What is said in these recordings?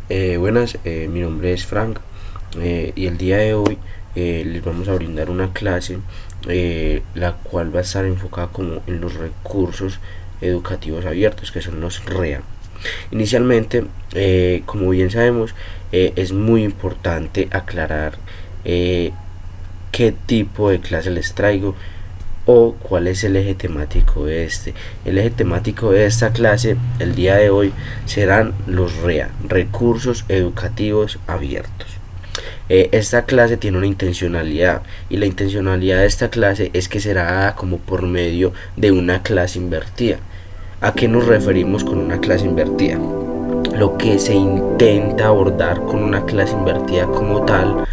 Buenas, mi nombre es Frank y el día de hoy les vamos a brindar una clase la cual va a estar enfocada como en los recursos educativos abiertos, que son los REA. Inicialmente, como bien sabemos, es muy importante aclarar qué tipo de clase les traigo o cuál es el eje temático de este. El eje temático de esta clase el día de hoy serán los REA, recursos educativos abiertos. Esta clase tiene una intencionalidad y la intencionalidad de esta clase es que será dada como por medio de una clase invertida. ¿A qué nos referimos con una clase invertida? Lo que se intenta abordar con una clase invertida como tal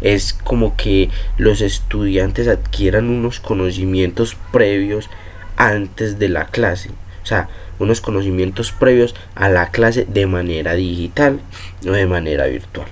es como que los estudiantes adquieran unos conocimientos previos antes de la clase, o sea, unos conocimientos previos a la clase de manera digital o de manera virtual.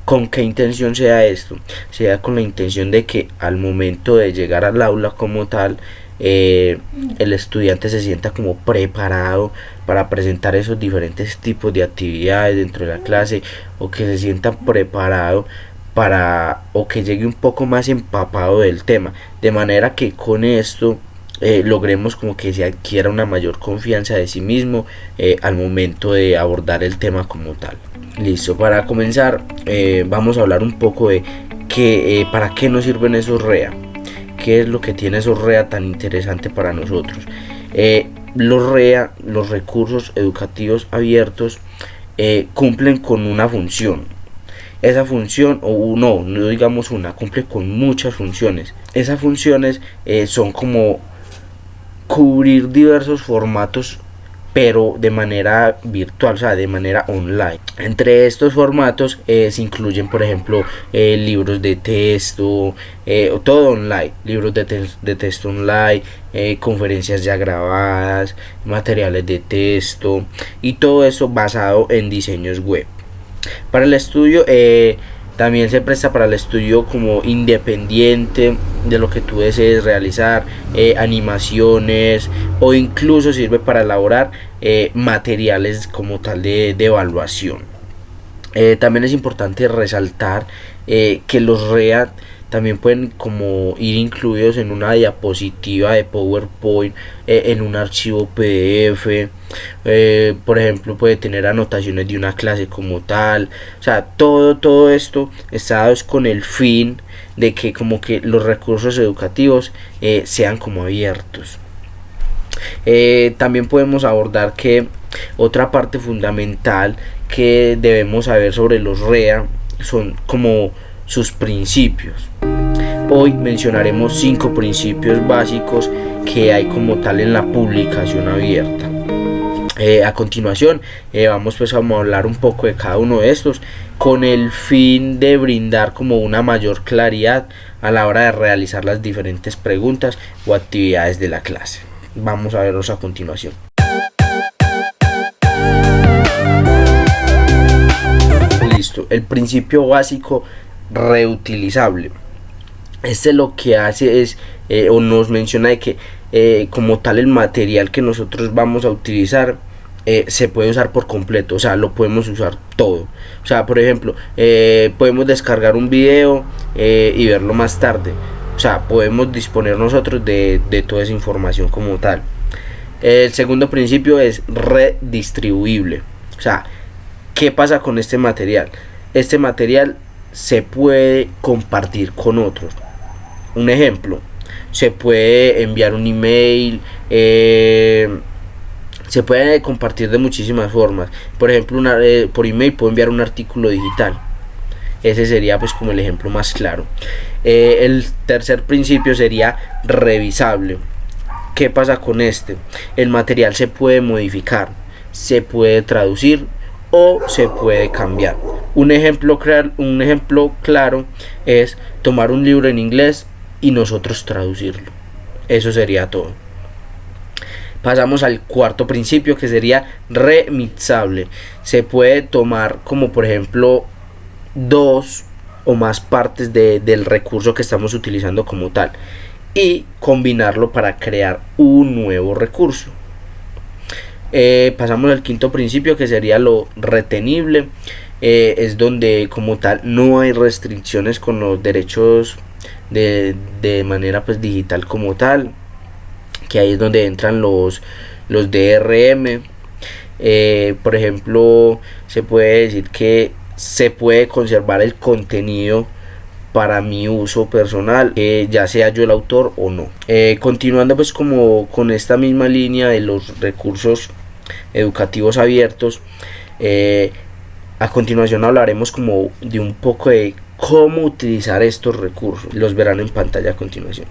¿Con qué intención sea esto? Sea con la intención de que al momento de llegar al aula como tal, el estudiante se sienta como preparado para presentar esos diferentes tipos de actividades dentro de la clase, o que se sienta preparado para, o que llegue un poco más empapado del tema, de manera que con esto logremos como que se adquiera una mayor confianza de sí mismo al momento de abordar el tema como tal. Listo, para comenzar vamos a hablar un poco de para qué nos sirven esos REA, qué es lo que tiene esos REA tan interesante para nosotros. Los REA, los recursos educativos abiertos, cumplen con una función. Esa función, o no digamos una, cumple con muchas funciones. Esas funciones son como cubrir diversos formatos, pero de manera virtual, o sea, de manera online. Entre estos formatos se incluyen, por ejemplo, libros de texto, todo online, libros de texto online, conferencias ya grabadas, materiales de texto, y todo eso basado en diseños web. Para el estudio también se presta para el estudio como independiente de lo que tú desees realizar, animaciones, o incluso sirve para elaborar materiales como tal de evaluación. También es importante resaltar que los REA también pueden como ir incluidos en una diapositiva de PowerPoint, en un archivo PDF. Por ejemplo, puede tener anotaciones de una clase como tal. O sea, todo esto está dado con el fin de que como que los recursos educativos sean como abiertos. También podemos abordar que otra parte fundamental que debemos saber sobre los REA son como sus principios. Hoy mencionaremos 5 principios básicos que hay como tal en la publicación abierta. A continuación vamos a hablar un poco de cada uno de estos, con el fin de brindar como una mayor claridad a la hora de realizar las diferentes preguntas o actividades de la clase. Vamos a verlos a continuación. Listo, el principio básico: reutilizable. Este lo que hace es o nos menciona de que como tal el material que nosotros vamos a utilizar se puede usar por completo, o sea, lo podemos usar todo. O sea, por ejemplo, podemos descargar un video y verlo más tarde. O sea, podemos disponer nosotros de toda esa información como tal. El segundo principio es redistribuible. O sea, ¿qué pasa con este material? Este material se puede compartir con otros. Un ejemplo: se puede enviar un email, se puede compartir de muchísimas formas. Por ejemplo, por email puedo enviar un artículo digital. Ese sería pues como el ejemplo más claro. El tercer principio sería revisable. ¿Qué pasa con este? El material se puede modificar, se puede traducir o se puede cambiar. Un ejemplo claro es tomar un libro en inglés y nosotros traducirlo. Eso sería todo. Pasamos al cuarto principio, que sería remixable. Se puede tomar como por ejemplo 2 o más partes del recurso que estamos utilizando como tal y combinarlo para crear un nuevo recurso. Pasamos al quinto principio, que sería lo retenible. Es donde como tal no hay restricciones con los derechos de manera pues digital como tal, que ahí es donde entran los DRM. Por ejemplo, se puede decir que se puede conservar el contenido para mi uso personal, ya sea yo el autor o no. Continuando pues como con esta misma línea de los recursos educativos abiertos, a continuación hablaremos como de un poco de cómo utilizar estos recursos. Los verán en pantalla a continuación.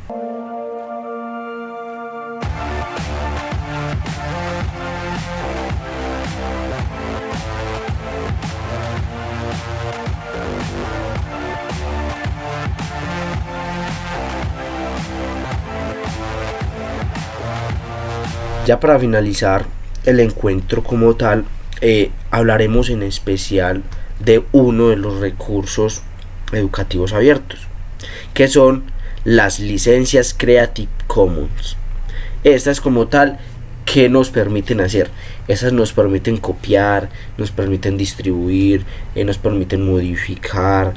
Ya para finalizar el encuentro como tal, hablaremos en especial de uno de los recursos educativos abiertos, que son las licencias Creative Commons. Estas como tal, ¿qué nos permiten hacer? Estas nos permiten copiar, nos permiten distribuir, nos permiten modificar,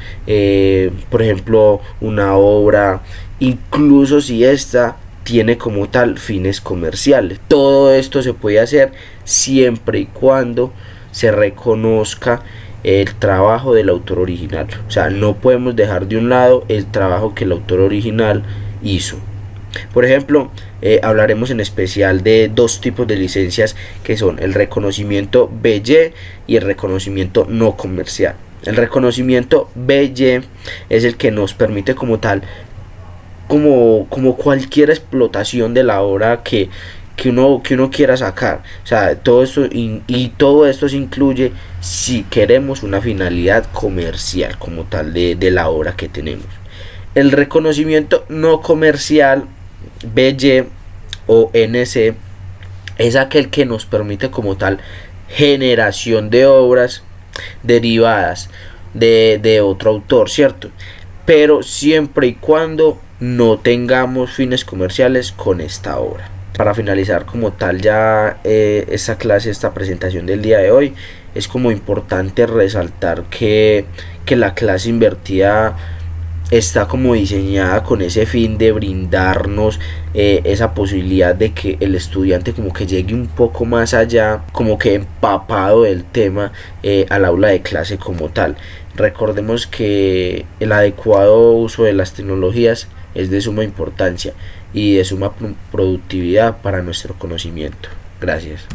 por ejemplo, una obra, incluso si esta tiene como tal fines comerciales. Todo esto se puede hacer siempre y cuando se reconozca el trabajo del autor original. O sea, no podemos dejar de un lado el trabajo que el autor original hizo. Por ejemplo, hablaremos en especial de dos tipos de licencias, que son el reconocimiento BY y el reconocimiento no comercial. El reconocimiento BY es el que nos permite como tal, como cualquier explotación de la obra que uno quiera sacar. O sea, todo esto y todo esto se incluye si queremos una finalidad comercial como tal de la obra que tenemos. El reconocimiento no comercial, BY o NC, es aquel que nos permite como tal generación de obras derivadas de otro autor, ¿cierto? Pero siempre y cuando no tengamos fines comerciales con esta obra. Para finalizar como tal ya esta clase, esta presentación del día de hoy, es como importante resaltar que la clase invertida está como diseñada con ese fin de brindarnos esa posibilidad de que el estudiante como que llegue un poco más allá, como que empapado del tema al aula de clase como tal. Recordemos que el adecuado uso de las tecnologías es de suma importancia y de suma productividad para nuestro conocimiento. Gracias.